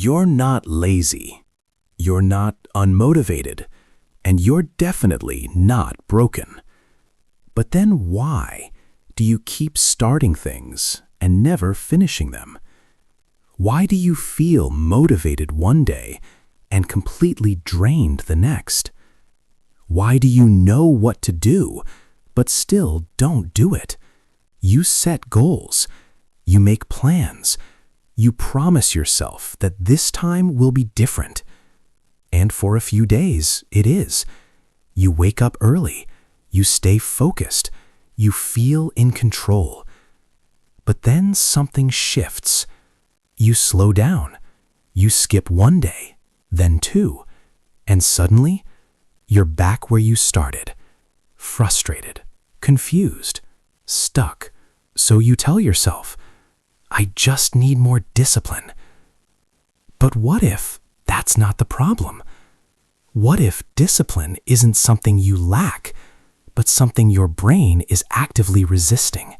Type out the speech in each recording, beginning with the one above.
You're not lazy. You're not unmotivated. And you're definitely not broken. But then why do you keep starting things and never finishing them? Why do you feel motivated one day and completely drained the next? Why do you know what to do, but still don't do it? You set goals. You make plans. You promise yourself that this time will be different. And for a few days, it is. You wake up early. You stay focused. You feel in control. But then something shifts. You slow down. You skip one day, then two, and suddenly, you're back where you started. Frustrated, confused, stuck. So you tell yourself, I just need more discipline. But what if that's not the problem? What if discipline isn't something you lack, but something your brain is actively resisting?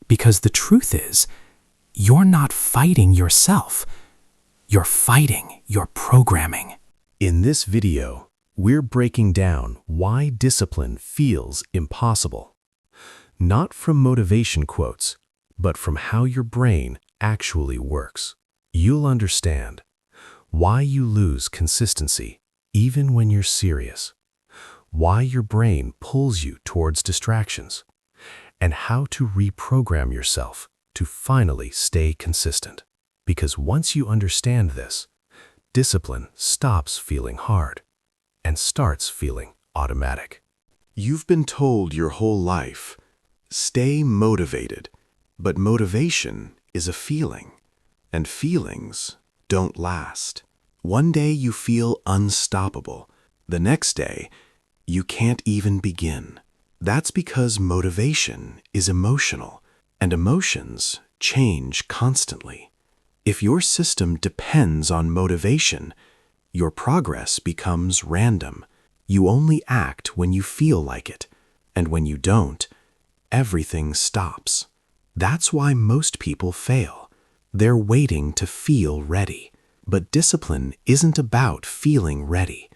Because the truth is, you're not fighting yourself. You're fighting your programming. In this video, we're breaking down why discipline feels impossible. Not from motivation quotes, but from how your brain actually works. You'll understand why you lose consistency even when you're serious, why your brain pulls you towards distractions, and how to reprogram yourself to finally stay consistent. Because once you understand this, discipline stops feeling hard and starts feeling automatic. You've been told your whole life, stay motivated, but motivation is a feeling, and feelings don't last. One day you feel unstoppable. The next day, you can't even begin. That's because motivation is emotional, and emotions change constantly. If your system depends on motivation, your progress becomes random. You only act when you feel like it, and when you don't, everything stops. That's why most people fail. They're waiting to feel ready. But discipline isn't about feeling ready.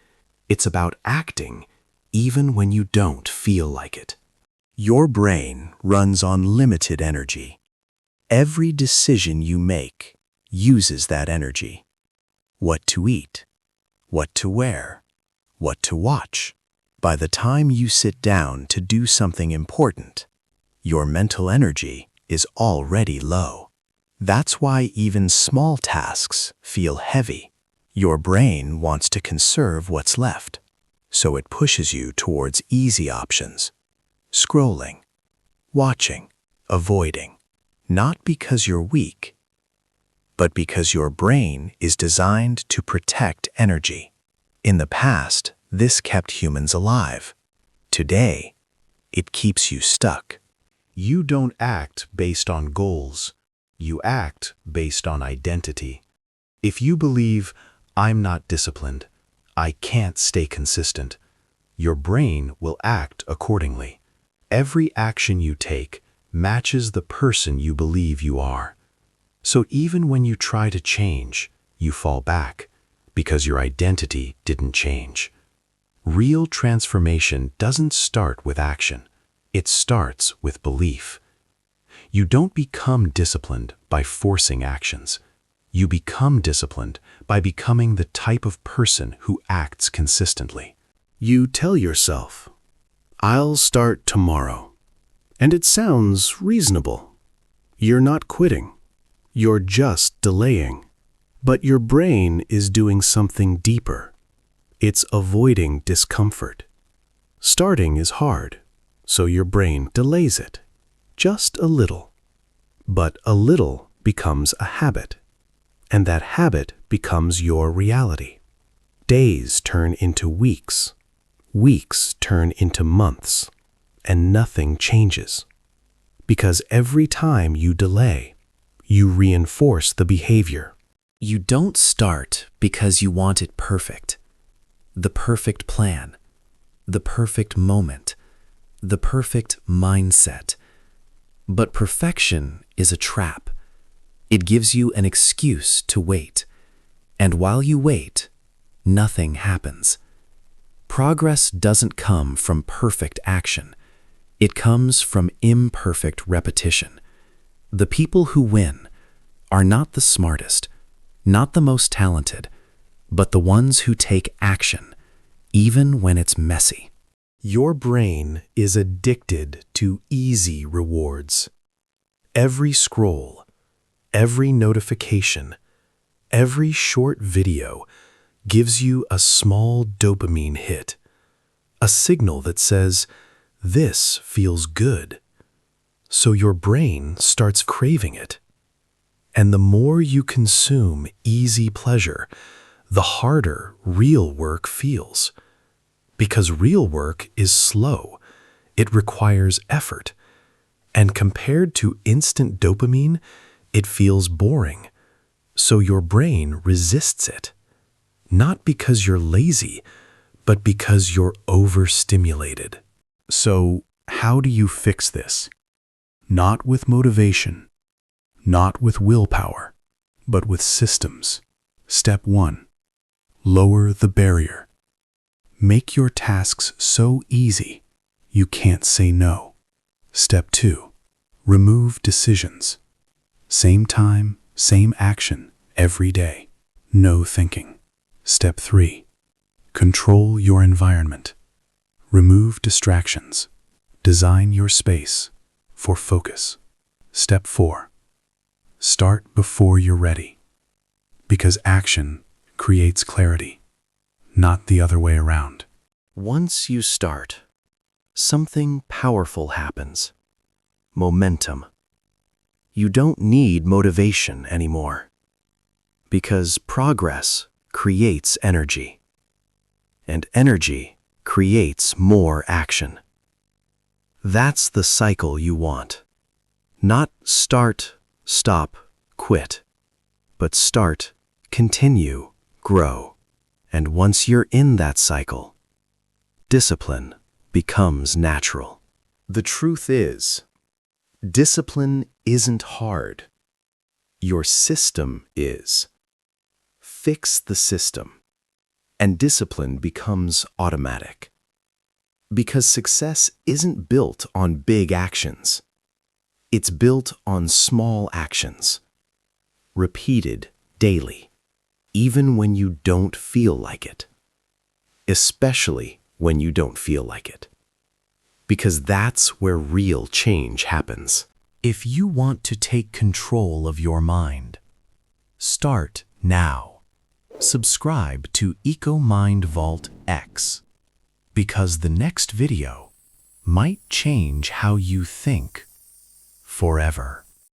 It's about acting even when you don't feel like it. Your brain runs on limited energy. Every decision you make uses that energy. What to eat, what to wear, what to watch. By the time you sit down to do something important, your mental energy is already low. That's why even small tasks feel heavy. Your brain wants to conserve what's left, so it pushes you towards easy options. Scrolling, watching, avoiding. Not because you're weak, but because your brain is designed to protect energy. In the past, this kept humans alive. Today, it keeps you stuck. You don't act based on goals. You act based on identity. If you believe, I'm not disciplined, I can't stay consistent, your brain will act accordingly. Every action you take matches the person you believe you are. So even when you try to change, you fall back because your identity didn't change. Real transformation doesn't start with action. It starts with belief. You don't become disciplined by forcing actions. You become disciplined by becoming the type of person who acts consistently. You tell yourself, I'll start tomorrow. And it sounds reasonable. You're not quitting. You're just delaying. But your brain is doing something deeper. It's avoiding discomfort. Starting is hard, so your brain delays it. Just a little. But a little becomes a habit, and that habit becomes your reality. Days turn into weeks. Weeks turn into months, and nothing changes. Because every time you delay, you reinforce the behavior. You don't start because you want it perfect. The perfect plan, the perfect moment, the perfect mindset. But perfection is a trap. It gives you an excuse to wait. And while you wait, nothing happens. Progress doesn't come from perfect action. It comes from imperfect repetition. The people who win are not the smartest, not the most talented, but the ones who take action, even when it's messy. Your brain is addicted to easy rewards. Every scroll, every notification, every short video gives you a small dopamine hit, a signal that says, "This feels good." So your brain starts craving it. And the more you consume easy pleasure, the harder real work feels. Because real work is slow, it requires effort. And compared to instant dopamine, it feels boring. So your brain resists it. Not because you're lazy, but because you're overstimulated. So, how do you fix this? Not with motivation, not with willpower, but with systems. Step 1. Lower the barrier. Make your tasks so easy you can't say no. Step 2. Remove decisions. Same time, same action, every day. No thinking. Step 3. Control your environment. Remove distractions. Design your space for focus. Step 4. Start before you're ready. Because action creates clarity, not the other way around. Once you start, something powerful happens. Momentum. You don't need motivation anymore. Because progress creates energy. And energy creates more action. That's the cycle you want. Not start, stop, quit. But start, continue, grow. And once you're in that cycle, discipline becomes natural. The truth is, discipline isn't hard. Your system is. Fix the system, and discipline becomes automatic. Because success isn't built on big actions. It's built on small actions, repeated daily, even when you don't feel like it. Especially when you don't feel like it. Because that's where real change happens. If you want to take control of your mind, start now. Subscribe to EcoMind Vault X, because the next video might change how you think forever.